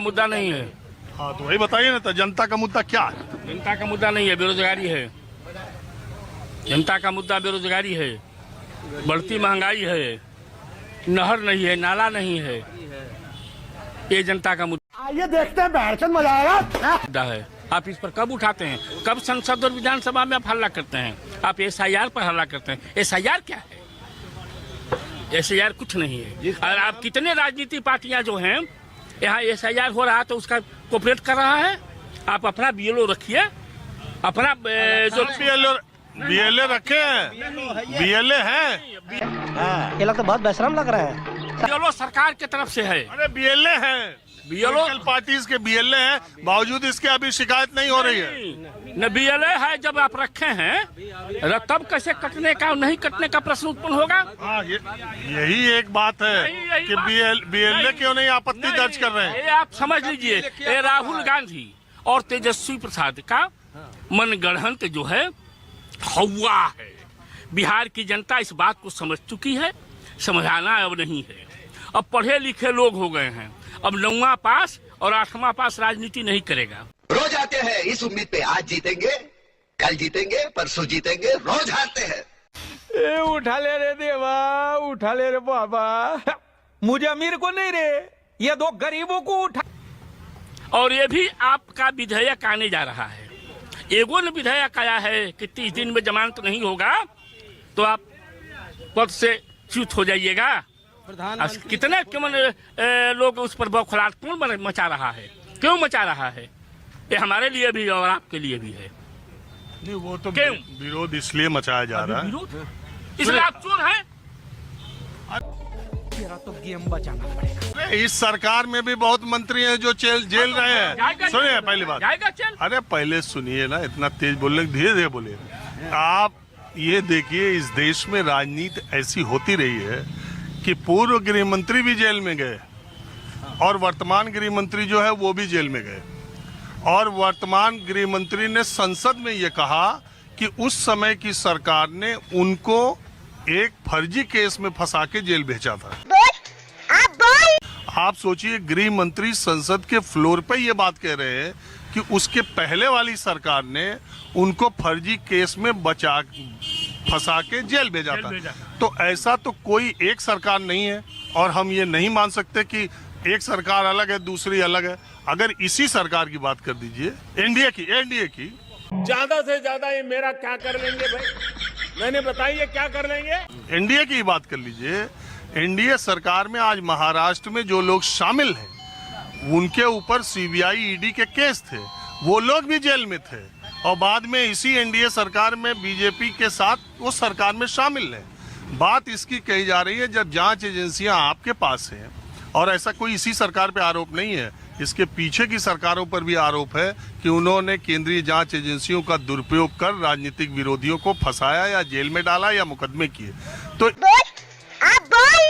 मुद्दा नहीं है। हाँ तो वही बताइए ना, तो जनता का मुद्दा क्या है? जनता का मुद्दा नहीं है, बेरोजगारी है। जनता का मुद्दा बेरोजगारी है, बढ़ती महंगाई है, नहर नहीं है, नाला नहीं है, ये जनता का आइए देखते हैं, बैठकर मजा आएगा। मुद्दा है। आप इस पर कब उठाते हैं? कब संसद और विधानसभा में आप हल्ला करते हैं? आप SIR पर हल्ला करते हैं। SIR क्या है? SIR कुछ नहीं है। और आप कितने राजनीतिक पार्टियां जो हैं यहाँ SIR हो रहा तो उसका कोऑपरेट कर रहा है। आप अपना BLO रखिए, अपना जो BLA रखे हैं, BLA है। ये लगता बहुत बेशरम लग रहा है। BLO सरकार की तरफ से है। अरे BLA है, BLO पार्टीज के BLA है, बावजूद इसके अभी शिकायत नहीं हो रही है। न BLA है, जब आप रखे हैं तब कैसे कटने का नहीं कटने का प्रश्न उत्पन्न होगा। हाँ यही एक बात है कि BLA क्यों नहीं आपत्ति दर्ज कर रहे हैं। ये आप समझ लीजिए, ये राहुल गांधी और तेजस्वी प्रसाद का मनगढ़ंत जो है हवा है। बिहार की जनता इस बात को समझ चुकी है, समझाना अब नहीं है। अब पढ़े लिखे लोग हो गए हैं, अब 9वां पास और 8वां पास राजनीति नहीं करेगा। रोज आते हैं इस उम्मीद पे, आज जीतेंगे, कल जीतेंगे, परसों जीतेंगे, रोज हारते हैं। ए उठा ले रे देवा, उठा ले रे बाबा, मुझे अमीर को नहीं रे, ये दो गरीबों को उठा। और ये भी आपका विधेयक आने जा रहा है। एगो ने विधेयक आया है कि 30 दिन में जमानत नहीं होगा तो आप पद से च्युत हो जाइएगा। कितने लोग उस पर बौखलाहट कौन मचा रहा है, क्यों मचा रहा है? ये हमारे लिए भी और आपके लिए भी है। नहीं वो तो क्यों विरोध इसलिए मचाया जा रहा है, इसलिए आप चोर हैं। तो गेम बचाना पड़ेगा। इस सरकार में भी बहुत मंत्री हैं जो जेल रहे हैं। सुनिए पहली बात, जाएगा चल। अरे पहले सुनिए ना, इतना तेज बोलने, धीरे धीरे बोलिए। आप ये देखिए, इस देश में राजनीति ऐसी होती रही है कि पूर्व गृह मंत्री भी जेल में गए और वर्तमान गृह मंत्री जो है वो भी जेल में गए। और वर्तमान गृह मंत्री ने संसद में ये कहा कि उस समय की सरकार ने उनको एक फर्जी केस में फंसा के जेल भेजा था। आप सोचिए, गृह मंत्री संसद के फ्लोर पे ये बात कह रहे हैं कि उसके पहले वाली सरकार ने उनको फर्जी केस में फंसा के जेल भेजा था। तो ऐसा तो कोई एक सरकार नहीं है, और हम ये नहीं मान सकते कि एक सरकार अलग है दूसरी अलग है। अगर इसी सरकार की बात कर दीजिए, एनडीए की ज्यादा से ज्यादा ये मेरा क्या कर लेंगे भाई, मैंने बताइए क्या कर लेंगे। एनडीए की बात कर लीजिए, एनडीए सरकार में आज महाराष्ट्र में जो लोग शामिल हैं उनके ऊपर CBI ED के केस थे, वो लोग भी जेल में थे, और बाद में इसी एनडीए सरकार में बीजेपी के साथ वो सरकार में शामिल है। बात इसकी कही जा रही है, जब जांच एजेंसियां आपके पास हैं, और ऐसा कोई इसी सरकार पे आरोप नहीं है, इसके पीछे की सरकारों पर भी आरोप है कि उन्होंने केंद्रीय जांच एजेंसियों का दुरुपयोग कर राजनीतिक विरोधियों को फंसाया या जेल में डाला या मुकदमे किए। तो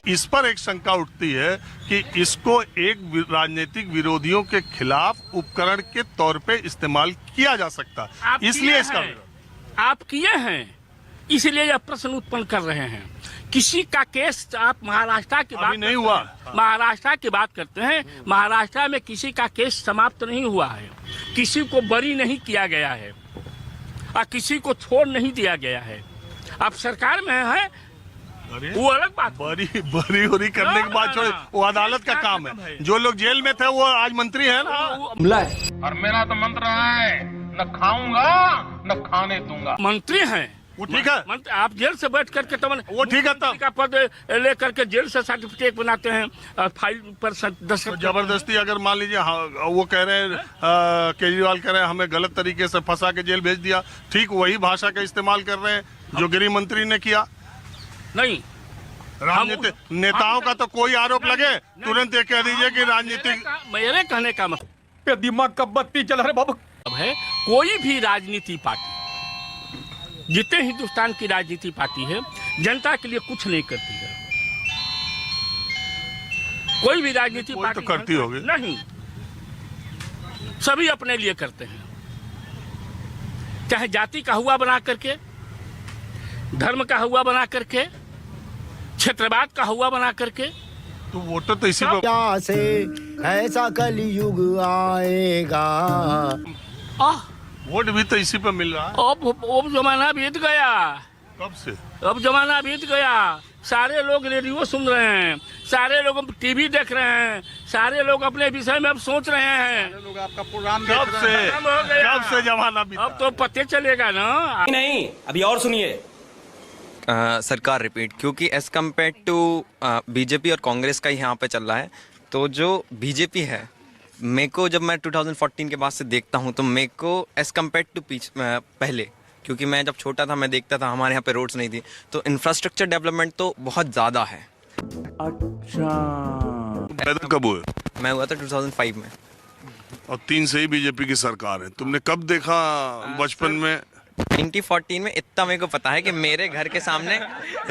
इस पर एक शंका उठती है कि इसको एक राजनीतिक विरोधियों के खिलाफ उपकरण के तौर पे इस्तेमाल किया जा सकता है, इसलिए इसका आप किए हैं, इसलिए यह प्रश्न उत्पन्न कर रहे हैं। किसी का केस, आप महाराष्ट्र की बात नहीं हुआ, महाराष्ट्र की बात करते हैं, महाराष्ट्र में किसी का केस समाप्त नहीं हुआ है, किसी को बरी नहीं किया गया है और किसी को छोड़ नहीं दिया गया है। आप सरकार में हैं, वो अलग बात। बरी करने की बात छोड़े, वो अदालत का काम है। जो लोग जेल में थे वो आज मंत्री है ना। और मेरा तो मंत्र है, न खाऊंगा न खाने दूंगा। मंत्री हैं वो ठीक है, आप जेल से बैठ करके वो ठीक है, तब का पद लेकर के जेल से सर्टिफिकेट बनाते हैं और फाइल पर दस्तखत। जबरदस्ती अगर मान लीजिए, हाँ, वो कह रहे हैं, केजरीवाल कह रहे हैं हमें गलत तरीके से फंसा के जेल भेज दिया, ठीक वही भाषा का इस्तेमाल कर रहे हैं जो गृह मंत्री ने किया। नहीं, राजनीतिक नेताओं का तो कोई आरोप लगे तुरंत ये कह दीजिए कि राजनीतिक। मेरे कहने का मतलब दिमाग का बत्ती चला रहे बाबू है, कोई भी राजनीति पार्टी, जितने हिंदुस्तान की राजनीति पार्टी है, जनता के लिए कुछ नहीं करती है। कोई भी राजनीति पार्टी तो करती होगी नहीं, सभी अपने लिए करते हैं, चाहे जाति का हुआ बना करके, धर्म का हुआ बना करके, क्षेत्रवाद का हुआ बना करके। तो वोटर तो इसी पे ऐसा कलयुग आएगा। आह, वोट भी तो इसी पे मिल रहा है। अब जमाना बीत गया, कब से? अब जमाना बीत गया। सारे लोग रेडियो सुन रहे हैं, सारे लोग टीवी देख रहे हैं, सारे लोग अपने विषय में अब सोच रहे हैं। कब से जमाना बीता? अब तो पते चलेगा ना। नहीं, अभी और सुनिए। सरकार रिपीट, क्योंकि एज कम्पेयर टू बीजेपी और कांग्रेस का ही यहाँ पे चल रहा है। तो जो बीजेपी है, मेरे को जब मैं 2014 के बाद से देखता हूँ तो मेरे को एज कम्पेयर टू पहले, क्योंकि मैं जब छोटा था मैं देखता था हमारे यहाँ पे रोड्स नहीं थी, तो इंफ्रास्ट्रक्चर डेवलपमेंट तो बहुत ज़्यादा है। पैदा कब हुए? मैं हुआ था 2005 में। और 3 से ही बीजेपी की सरकार है। तुमने कब देखा बचपन में? 2014 में इतना मेरे को पता है कि मेरे घर के सामने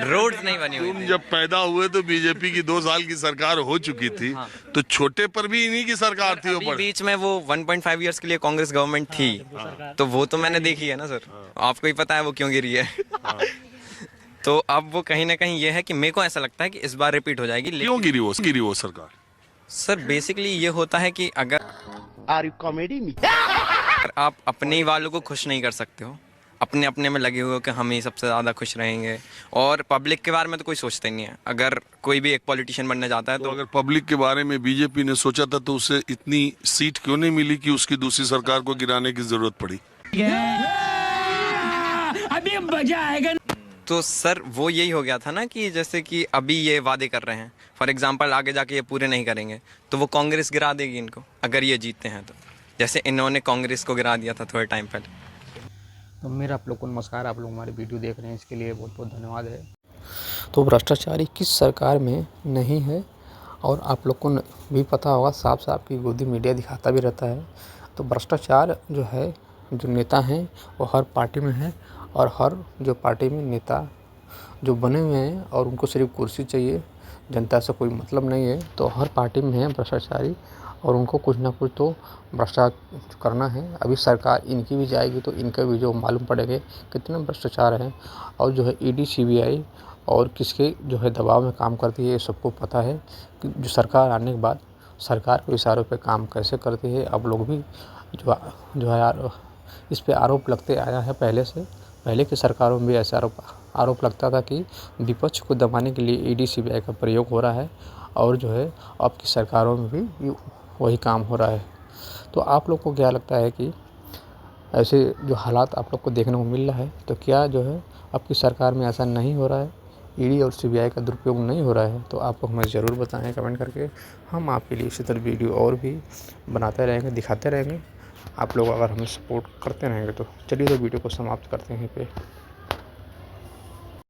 रोड्स नहीं बनी हुई तुम थी। जब पैदा हुए तो बीजेपी की 2 साल की सरकार हो चुकी थी। हाँ। तो छोटे पर भी इन्हीं की सरकार थी। अभी बीच में वो 1.5 इयर्स के लिए कांग्रेस गवर्नमेंट थी, तो वो तो मैंने देखी है ना सर। आपको ही पता है वो क्यों गिरी है। तो अब वो कहीं ना कहीं ये है कि मेरे को ऐसा लगता है कि इस बार रिपीट हो जाएगी। क्यों गिरी वो सरकार? सर बेसिकली ये होता है कि अगर आप अपने ही वालों को खुश नहीं कर सकते हो, अपने अपने में लगे हुए हो कि हम ही सबसे ज़्यादा खुश रहेंगे, और पब्लिक के बारे में तो कोई सोचता ही नहीं है। अगर कोई भी एक पॉलिटिशियन बनना चाहता है तो अगर पब्लिक के बारे में बीजेपी ने सोचा था तो उसे इतनी सीट क्यों नहीं मिली कि उसकी दूसरी सरकार को गिराने की जरूरत पड़ी? अभी मजा आएगा। तो सर वो यही हो गया था ना कि जैसे कि अभी ये वादे कर रहे हैं, फॉर एग्जांपल आगे जाके ये पूरे नहीं करेंगे तो वो कांग्रेस गिरा देगी इनको अगर ये जीतते हैं तो, जैसे इन्होंने कांग्रेस को गिरा दिया था थोड़े टाइम पहले। तो मेरा आप लोग को नमस्कार, आप लोग हमारे वीडियो देख रहे हैं, इसके लिए बहुत बहुत धन्यवाद है। तो भ्रष्टाचारी किस सरकार में नहीं है, और आप लोग को भी पता होगा, साफ साफ की गोदी मीडिया दिखाता भी रहता है। तो भ्रष्टाचार जो है, जो नेता हैं वो हर पार्टी में है, और हर जो पार्टी में नेता जो बने हुए हैं और उनको सिर्फ कुर्सी चाहिए, जनता से कोई मतलब नहीं है, तो हर पार्टी में है भ्रष्टाचारी, और उनको कुछ ना कुछ तो भ्रष्टाचार करना है। अभी सरकार इनकी भी जाएगी तो इनका भी जो मालूम पड़ेगा कितना भ्रष्टाचार है, और जो है ईडी सीबीआई और किसके जो है दबाव में काम करती है, ये सबको पता है कि जो सरकार आने के बाद सरकार के इशारों पे काम कैसे करती है। अब लोग भी जो है इस पे आरोप लगते आया है पहले से, पहले की सरकारों में भी ऐसा आरोप लगता था कि विपक्ष को दबाने के लिए ईडी सीबीआई का प्रयोग हो रहा है, और जो है अब की सरकारों में भी वही काम हो रहा है। तो आप लोग को क्या लगता है कि ऐसे जो हालात आप लोग को देखने को मिल रहा है, तो क्या जो है आपकी सरकार में ऐसा नहीं हो रहा है, ईडी और सीबीआई का दुरुपयोग नहीं हो रहा है? तो आप हमें ज़रूर बताएं कमेंट करके, हम आपके लिए इसी तरह वीडियो और भी बनाते रहेंगे, दिखाते रहेंगे। आप लोग अगर हमें सपोर्ट करते रहेंगे तो चलिए तो वीडियो को समाप्त करते हैं यहीं पे।